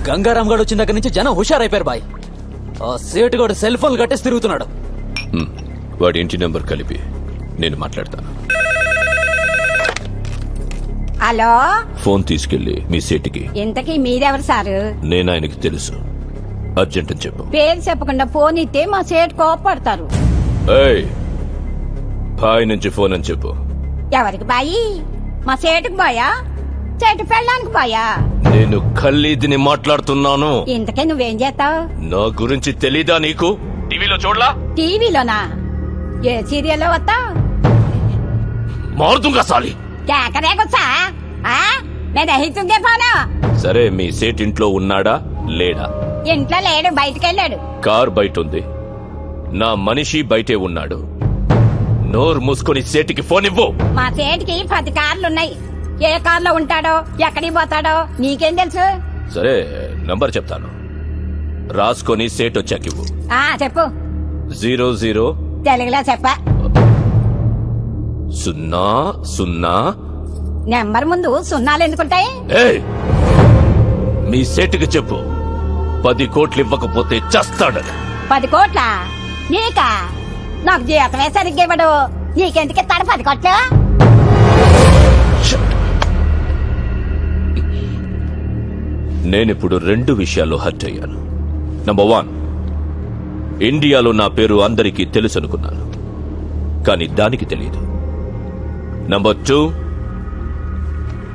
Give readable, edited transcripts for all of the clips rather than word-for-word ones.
గంగారాం గారు వచ్చిన దగ్గర నుంచి జనం హుషారైపోయారు బాయ్. ఆ సేటు గారు సెల్ ఫోన్ కట్టేసి తిరుగుతున్నాడు. వాడి ఇంటి నెంబర్ కలిపి నేను మాట్లాడతాను. హలో, ఫోన్ తీసుకెళ్లి మీ సేటికి. ఇంతకీ మీరెవరు సారు? నేను ఆయనకి తెలుసు, అర్జెంట్ అని చెప్పు. పేరు చెప్పకుండా ఫోన్ ఇస్తే మా సేటు కోపడతారు. బాయ్ నుంచి ఫోన్ అని చెప్పు. ఎవరికి బాయి? మా సేటుకు బాయా, సేటు పెళ్ళానికి బాయా? నేను ఖల్లీదిని మాట్లాడుతున్నాను. ఇంతకే నువ్వేం చేస్తావు? నా గురించి తెలీదా నీకు? టీవీలో చూడలా? టీవీలోనా? ఏ సీరియల్లో వస్తావు? మారుతుంగా సాలి. సరే, మీ సేట్ ఇంట్లో ఉన్నాడా లేడా? ఇంట్లో లేడు, బయటకెళ్ళాడు. కార్ బయట ఉంది, నా మనిషి బయటే ఉన్నాడు. నోరు మూసుకొని సేటికి ఫోన్ ఇవ్వు. మా సేటికి 10 కార్లున్నాయి. ఏ కార్లో ఉంటాడో, ఎక్కడికి పోతాడో నీకేం తెలుసు? సరే, నంబర్ చెప్తాను, రాసుకొని సేట్ వచ్చాకివ్వు. చెప్పు. 00 తెలుగులో చెప్ప. 00. నెంబర్ ముందు సున్నాలు ఎందుకుంటాయి? మీ సేటుకి చెప్పు, 10 కోట్లు ఇవ్వకపోతే చస్తాడని. 10 కోట్ల? నీకా? నాకు జీతమే సరిగ్గా ఇవ్వడు, నీకెందుకు ఇస్తాడు 10 కోట్లు? నేనిప్పుడు 2 విషయాల్లో హర్ట్ అయ్యాను. నంబర్ 1, ఇండియాలో నా పేరు అందరికీ తెలుసు అనుకున్నాను, కానీ దానికి తెలియదు. నంబర్ 2,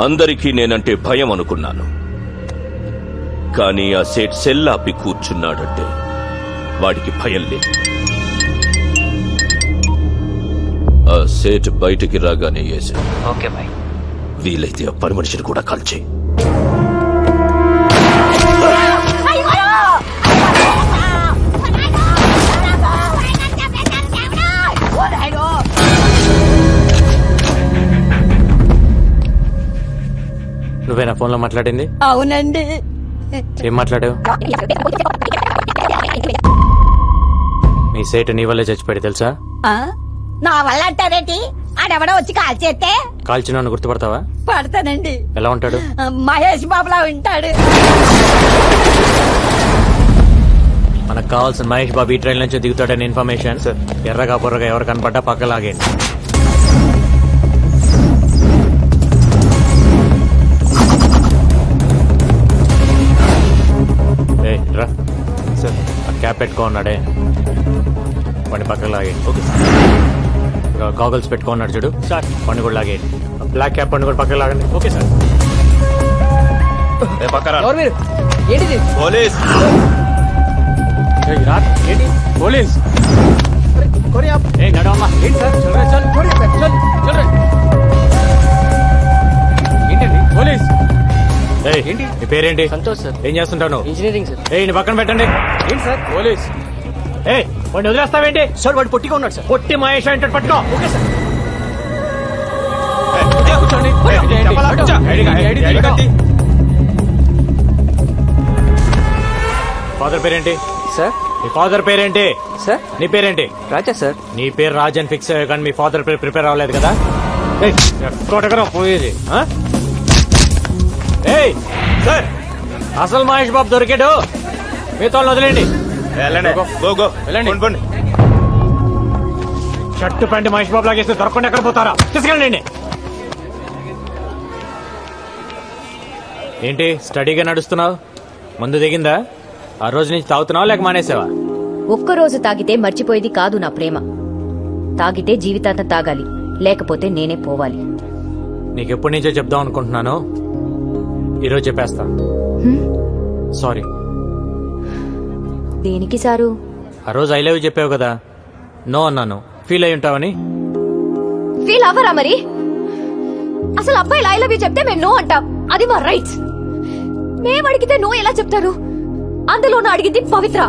అందరికీ నేనంటే భయం అనుకున్నాను, కానీ ఆ సేట్ సెల్లాపి కూర్చున్నాడంటే వాడికి భయం లేదు. ఆ సేట్ బయటికి రాగానే వేసాను. Okay bye. వీలైతే ఆ పని మనిషిని కూడా కాల్చేయి. నువ్వేనా ఫోన్ లో మాట్లాడింది? అవునండి. ఏం మాట్లాడావు? మీ సేటు నీ వల్లే చచ్చిపోయాడు తెలుసా? నా వల్ల అంటారేంటి? ఆడెవడో వచ్చి కాల్చేస్తే కాల్చిన గుర్తుపడతావా? పడతానండి. ఎలా ఉంటాడు? మహేష్ బాబులా ఉంటాడు. మనకు కావాల్సిన మహేష్ బాబు ఈ ట్రైన్ నుంచి దిగుతాడని ఇన్ఫర్మేషన్. ఎర్రగా బుర్రగా ఎవరు కనపడ్డా పక్కలాగే. రా సార్, ఆ క్యాప్ పెట్టుకో ఉన్నాడే, వాడిని పక్కకు లాగేయండి. Okay sir. గాగల్స్ పెట్టుకో ఉన్నాడు చూడు సార్, వాడిని కూడా లాగేయండి. బ్లాక్ క్యాప్ వాడిని కూడా పక్కకు లాగండి. Okay sir. ఏంటిది? పోలీస్. ఏంటి పోలీస్? నడవమ్మా. ఏంటి సార్? ఏంటండి పోలీస్? ఏంటి నీ పేరేంటి? సంతోష్ సార్. ఏం చేస్తుంటావు? Engineering sir. నీ పక్కన పెట్టండి. ఏంటి సార్? పోలీస్. వాడిని వదిలేస్తావేంటి సార్? వాడు పొట్టిగా ఉన్నాడు సార్. పొట్టి మహేష్ అంటే పట్టుకో. Okay sir. కూర్చోండి. ఫాదర్ పేరేంటి సార్? మీ ఫాదర్ పేరేంటి సార్? నీ పేరేంటి? రాజా సార్. నీ పేరు రాజ్ అని ఫిక్స్ అయ్యా, కానీ మీ ఫాదర్ పేరు ప్రిపేర్ అవ్వలేదు కదా? ఎక్కడెక్కడ పోయేది? సార్, అసలు మహేష్ బాబు దొరికాడు, మీతో వదిలేండి. వెళ్ళండి. షర్టు ప్యాంట్ మహేష్ బాబు లాగేస్తే దొరకకుండా ఎక్కడ పోతారా? తీసుకెళ్ళండి. ఏంటి స్టడీగా నడుస్తున్నావు? ముందు దిగిందా? ఆ రోజు నుంచి తాగుతున్నావా లేక మానేసావా? ఒక్కరోజు తాగితే మర్చిపోయేది కాదు నా ప్రేమ. తాగితే జీవితాంతం తాగాలి, లేకపోతే నేనే పోవాలి. నీకెప్పటి నుంచో చెప్దాం అనుకుంటున్నాను, ఈరోజు చెప్పేస్తా. సారీ. దేనికి సారు? ఆ రోజు ఐ లవ్ యూ చెప్పావు కదా, నో అన్నాను. ఫీల్ అయి ఉంటావని. ఫీల్ అవ్వరా మరి? అసలు అబ్బాయి ఐ లవ్ యూ చెప్తే మేము నో అంటాం, అది మా రైట్స్. మేము అడిగితే నో ఎలా చెప్తారు? అందులోనూ అడిగింది పవిత్ర.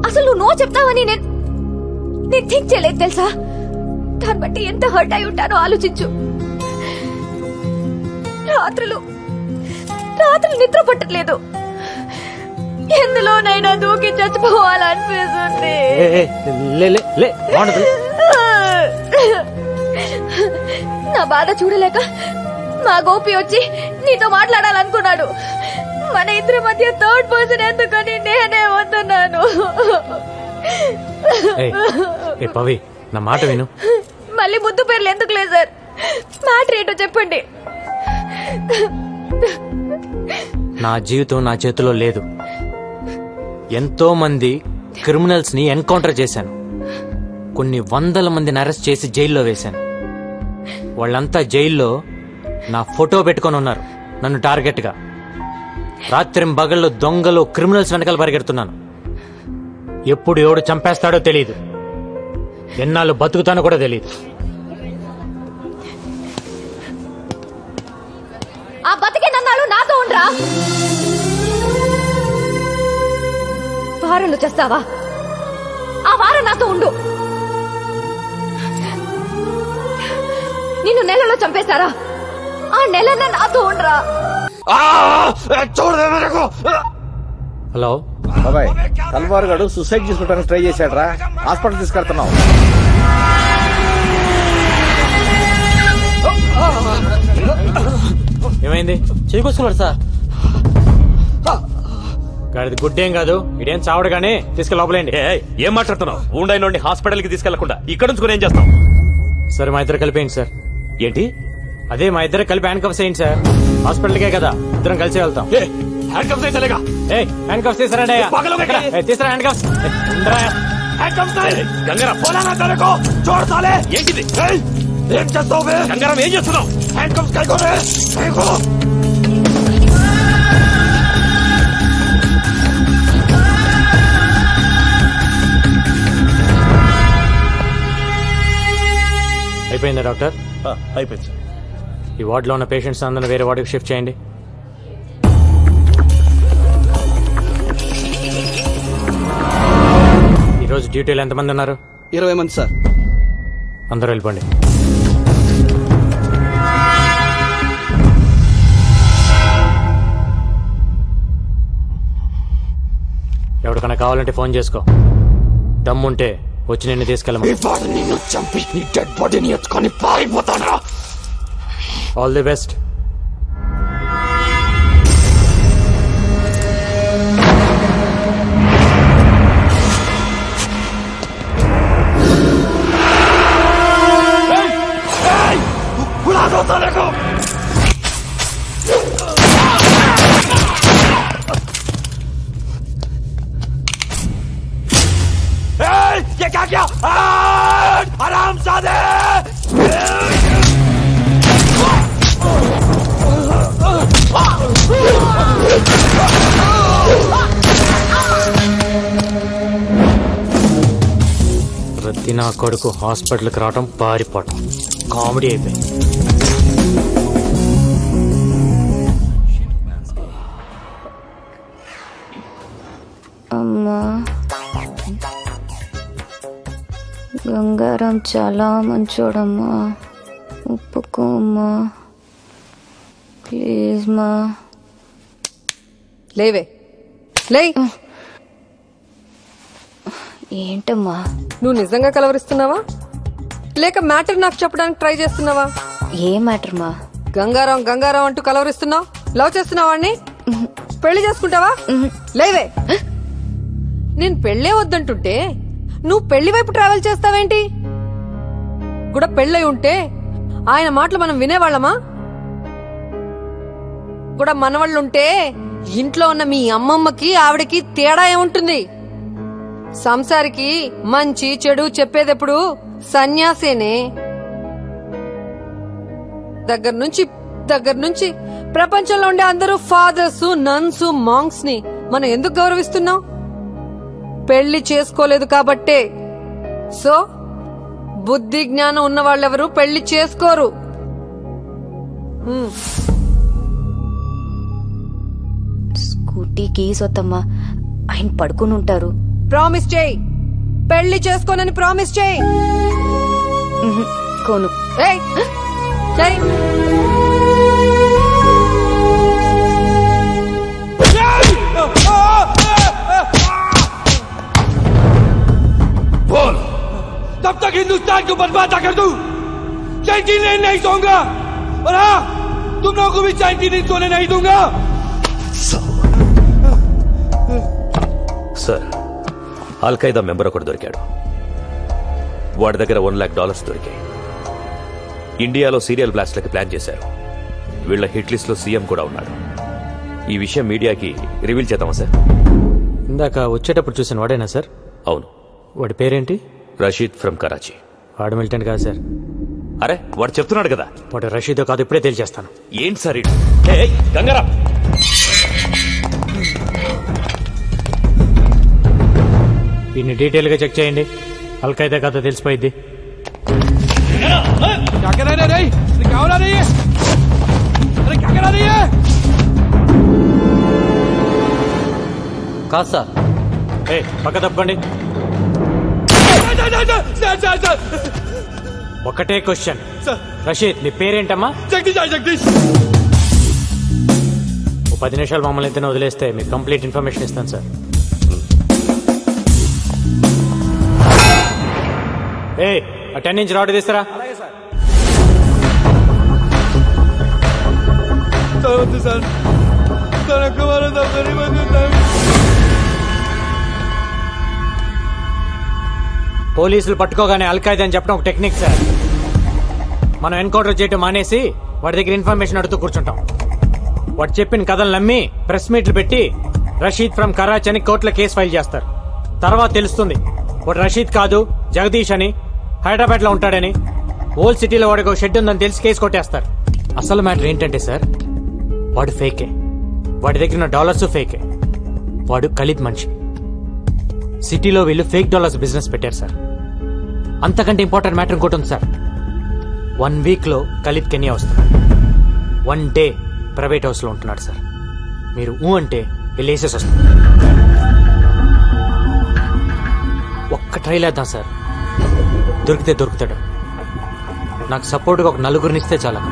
అసలు నువ్వు నో చెప్తావని నేను థింక్ చేయలేదు తెలుసా? దాన్ని బట్టి ఎంత హర్ట్ అయి ఉంటానో ఆలోచించు. రాత్రులు నిద్ర పట్టట్లేదు, ఎందులోనైనా దూకి చచ్చిపోవాలనిపిస్తుంది. నా బాధ చూడలేక మా గోపి వచ్చి నీతో మాట్లాడాలనుకున్నాడు. మన ఇద్దరి మధ్య థర్డ్ పర్సన్ ఎందుకని నేనే వస్తున్నాను. పవి నా మాట విను. మళ్ళీ ముద్దు పేర్లు ఎందుకు లేదు సార్, మ్యాటర్ ఏంటో చెప్పండి. నా జీవితం నా చేతిలో లేదు. ఎంతో మంది క్రిమినల్స్ ని ఎన్కౌంటర్ చేశాను. కొన్ని వందల మందిని అరెస్ట్ చేసి జైల్లో వేశాను. వాళ్ళంతా జైల్లో నా ఫోటో పెట్టుకొని ఉన్నారు నన్ను టార్గెట్ గా. రాత్రి బగళ్ళు దొంగలు క్రిమినల్స్ వెనకాల పరిగెడుతున్నాను. ఎప్పుడు ఎవడు చంపేస్తాడో తెలియదు, ఎన్నాళ్ళు బతుకుతానో కూడా తెలియదు. ఆ బతికినన్నాళ్ళు నాతో ఉండరా? వారంలో చేస్తావా? ఆ వారం నాతో ఉండు. నిన్ను నెలలో చంపేస్తారా? ఆ నెలన్న నాతో ఉండరా? హలో బాబాయ్, తల్వార్ గారు సూసైడ్ చేసుకోవడానికి ట్రై చేశాడు. హాస్పిటల్ తీసుకెళ్తున్నాం. ఏమైంది? చేకొస్తున్నాడు సార్. గాడిది గుడ్డేం కాదు, ఇదేం చావడు గానీ తీసుకెళ్ళి లోపలేండి. ఏం మాట్లాడుతున్నావు? ఉండైన హాస్పిటల్ కి తీసుకెళ్లకుండా ఇక్కడ నుంచి ఏం చేస్తాం? సరే మా ఇద్దరు కలిపేయండి సార్. ఏంటి? అదే మా ఇద్దరు కలిపి హ్యాండ్ కప్స్ వేయండి సార్. హాస్పిటల్కే కదా, ఇద్దరం కలిసి వెళ్తాం. హ్యాండ్ కప్స్ వేసేలేగా? హ్యాండ్ కప్స్ తీసారండి. తీసారా హ్యాండ్ కప్స్? ఏంటిది? ఏం చేస్తావు? గంగారం ఏం చేస్తున్నావు? హ్యాండ్ కప్స్ అయిపోయిందా డాక్టర్? అయిపోయింది సార్. ఈ వార్డులో ఉన్న పేషెంట్స్ అందరిని వేరే వార్డుకి షిఫ్ట్ చేయండి. ఈరోజు డ్యూటీలో ఎంతమంది ఉన్నారు? 20 మంది సార్. అందరూ వెళ్ళిపోండి. ఎవరికైనా కావాలంటే ఫోన్ చేసుకో. దమ్ముంటే వచ్చి నిన్ను తీసుకెళ్ళమని. All the best. ये क्या किया? हरामजादे! ప్రతి నా కొడుకు హాస్పిటల్కి రావటం, పారిపోవటం కామెడీ అయిపోయింది. అమ్మా, గంగారాం చాలా మంచోడమ్మా, ఒప్పుకోమ్మా ప్లీజ్ మా. లేవే లే. ఏంటమ్మా? నువ్వు నిజంగా కలవరిస్తున్నావా లేక మ్యాటర్ నాకు చెప్పడానికి ట్రై చేస్తున్నావా? ఏ మ్యాటర్ మా? గంగారాం గంగారాం అంటూ కలవరిస్తున్నావు. లవ్ చేస్తున్నావా అన్ని? పెళ్లి చేసుకుంటావా? లేవే. నేను పెళ్లే వద్దంటుంటే నువ్వు పెళ్లి వైపు ట్రావెల్ చేస్తావేంటి? కూడా పెళ్ళై ఉంటే ఆయన మాటలు మనం వినేవాళ్ళమా? కూడా మనవాళ్ళుంటే ఇంట్లో ఉన్న మీ అమ్మమ్మకి ఆవిడకి తేడా ఏముంటుంది? సంసారికి మంచి చెడు చెప్పేదెప్పుడు సన్యాసేనే. దగ్గర నుంచి ప్రపంచంలో ఉండే అందరూ ఫాదర్స్, నన్స్, మాంగ్స్ ని మనం ఎందుకు గౌరవిస్తున్నాం? పెళ్లి చేసుకోలేదు కాబట్టే. సో బుద్ధి జ్ఞానం ఉన్న వాళ్ళెవరు పెళ్లి చేసుకోరు. స్కూటీకి సొత్తమ్మా, ఆయన పడుకుని ఉంటారు. ప్రామిస్ చేయి, పెళ్లి చేసుకోనని ప్రామిస్ చేయి. కోను. ఏయ్, చేయి. बोल, तब तक हिंदुस्तान को बर्बाद कर दूं, जय जी नहीं सोऊंगा। और हाँ, को भी चाय की सोने नहीं दूंगा। సార్ అల్ఖైదా మెంబర్ ఒకడు దొరికాడు. వాడి దగ్గర $1,00,000 దొరికాయి. ఇండియాలో సీరియల్ బ్లాస్ట్లకి ప్లాన్ చేశారు. వీళ్ళ హిట్ లిస్ట్ లో సీఎం కూడా ఉన్నాడు. ఈ విషయం మీడియాకి రివీల్ చేద్దామా సార్? ఇందాక వచ్చేటప్పుడు చూసిన వాడేనా సార్? అవును. వాడి పేరేంటి? రషీద్ ఫ్రమ్ కరాచీ. వాడు మిలిటెంట్ కాదు సార్. అరే వాడు చెప్తున్నాడు కదా. వాడు రషీదో కాదు, ఇప్పుడే తేల్చేస్తాను. ఏంటి సార్ ఇది? గంగారా దీన్ని డీటెయిల్ గా చెక్ చేయండి. అల్ఖైదా కథ తెలిసిపోయింది. क्या कह रहे रे? क्या हो रही है? अरे क्या करा रही है? కాదు సార్. పక్క తప్పండి. ఒకటే క్వశ్చన్. రషీద్ నీ పేరేంటమ్మా? జగదీష్. 10 నిమిషాలు మమ్మల్ని ఇద్దరిని వదిలేస్తే మీకు కంప్లీట్ ఇన్ఫర్మేషన్ ఇస్తాను సార్. ఆ 10 ఇంచ్ రాడ్ తీస్తారా? సార్ పోలీసులు పట్టుకోగానే అల్ఖైదా అని చెప్పడం ఒక టెక్నిక్ సార్. మనం ఎన్కౌంటర్ చేయడం మానేసి వాడి దగ్గర ఇన్ఫర్మేషన్ అడుగుతూ కూర్చుంటాం. వాడు చెప్పిన కథలు నమ్మి ప్రెస్ మీట్లు పెట్టి రషీద్ ఫ్రమ్ కరాచీ అని కోర్టులో కేసు ఫైల్ చేస్తారు. తర్వాత తెలుస్తుంది వాడు రషీద్ కాదు జగదీష్ అని, హైదరాబాద్ లో ఉంటాడని. ఓల్డ్ సిటీలో వాడికి ఒక షెడ్ ఉందని తెలిసి కేసు కొట్టేస్తారు. అసలు మ్యాటర్ ఏంటంటే సార్, వాడు ఫేకే. వాడి దగ్గర ఉన్న డాలర్స్ ఫేకే. వాడు ఖలీద్ మనిషి. సిటీలో వీళ్ళు ఫేక్ డాలర్స్ బిజినెస్ పెట్టారు సార్. అంతకంటే ఇంపార్టెంట్ మ్యాటర్ ఇంకోటి ఉంది సార్. 1 వీక్ లో ఖలీద్ కెన్యా వస్తున్నాడు. 1 డే ప్రైవేట్ హౌస్ లో ఉంటున్నాడు సార్. మీరు అంటే వెళ్ళేసేసి వస్తుంది. ఒక్క ట్రైల్ వేద్దాం సార్. దొరికితే దొరుకుతాడు. నాకు సపోర్ట్గా ఒక 4గురిని ఇస్తే చాలా.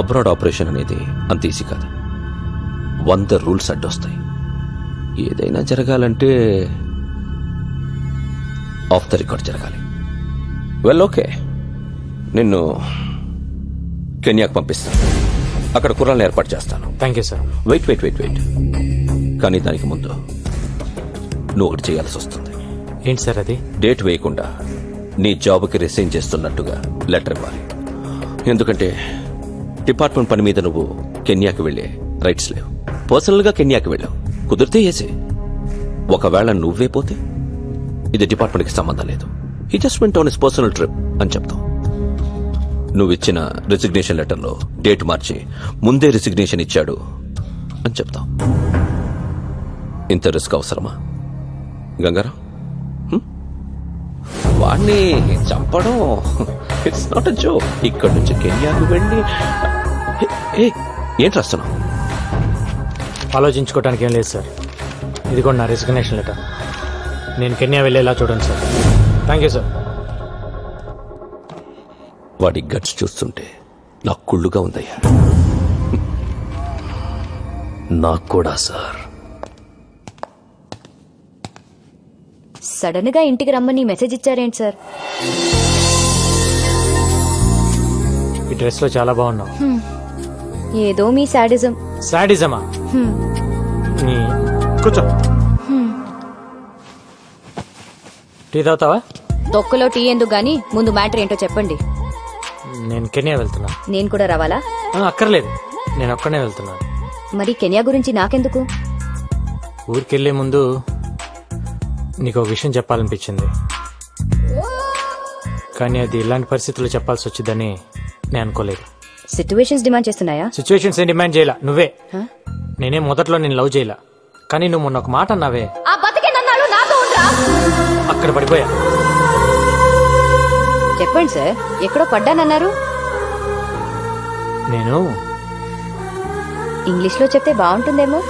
అబ్రాడ్ ఆపరేషన్ అనేది అంత ఈజీ కాదు. 100 రూల్స్ అడ్డొస్తాయి. ఏదైనా జరగాలంటే ఆఫ్ ద రికార్డ్ జరగాలి. వెల్ ఓకే, నిన్ను కెన్యాకు పంపిస్తాను. అక్కడ కుర్రాలను ఏర్పాటు చేస్తాను. Thank you sir. వెయిట్. కానీ దానికి ముందు నువ్వు ఒకటి చేయాల్సి వస్తుంది. ఏంటి సార్ అది? డేట్ వేయకుండా నీ జాబ్కి రిసైన్ చేస్తున్నట్టుగా లెటర్ ఇవ్వాలి. ఎందుకంటే డిపార్ట్మెంట్ పని మీద నువ్వు కెన్యాకి వెళ్లే రైట్స్ లేవు. పర్సనల్ గా కెన్యాకి వెళ్ళావు, కుదిరితే ఏసే. ఒకవేళ నువ్వే పోతే ఇది డిపార్ట్మెంట్కి సంబంధం లేదు. He just went on his personal trip అని చెప్తావు. నువ్విచ్చిన రిసిగ్నేషన్ లెటర్లో డేట్ మార్చి ముందే రిసిగ్నేషన్ ఇచ్చాడు అని చెప్తావు. ఇంత రిస్క్ అవసరమా గంగారాం? వాణ్ణి చంపడం ఇట్స్ నాట్ అ జోక్. ఇక్కడి నుంచి కెన్యాకు వెళ్ళి ఏంటి రాస్తున్నావు? ఆలోచించుకోవడానికి ఏం లేదు సార్. ఇది కూడా నా రిసిగ్నేషన్ లెటర్. నేను కెన్యా వెళ్ళేలా చూడండి సార్. Thank you sir. వాడి గట్స్ చూస్తుంటే నాకు కుళ్ళుగా ఉందయ్యా. నాకు కూడా సార్. సడన్ గా ఇంటికి రమ్మని మెసేజ్ ఇచ్చారేంటి సార్? ఈ డ్రెస్ లో చాలా బాగున్నావు. ఏదో మీ సాడిజం. సాడిజమా? కూర్చో. టీ తాగుతావా? తొక్కలో టీ ఎందుకు గానీ ముందు మ్యాటర్ ఏంటో చెప్పండి. నేను కెన్యా వెళ్తున్నా. నేను కూడా రావాలా? అక్కర్లేదు, నేను ఒక్కనే వెళ్తున్నాను. మరి కెన్యా గురించి నాకెందుకు? ఊరికెళ్లే ముందు నీకు ఒక విషయం చెప్పాలనిపించింది. కానీ అది ఇలాంటి పరిస్థితుల్లో చెప్పాల్సి వచ్చిందని నేను అనుకోలేదు. సిచ్యువేషన్స్ డిమాండ్ చేస్తున్నాయా? సిచ్యువేషన్స్ ఏం డిమాండ్ చేయలా. నువ్వే. నేనే మొదట్లో నేను లవ్ చేయలా, కానీ నువ్వు మొన్న ఒక మాట అన్నావే. అక్కడ పడిపోయా. చెప్పండి సార్, ఎక్కడో పడ్డానన్నారు. నేను ఇంగ్లీష్ లో చెప్తే బాగుంటుందేమో.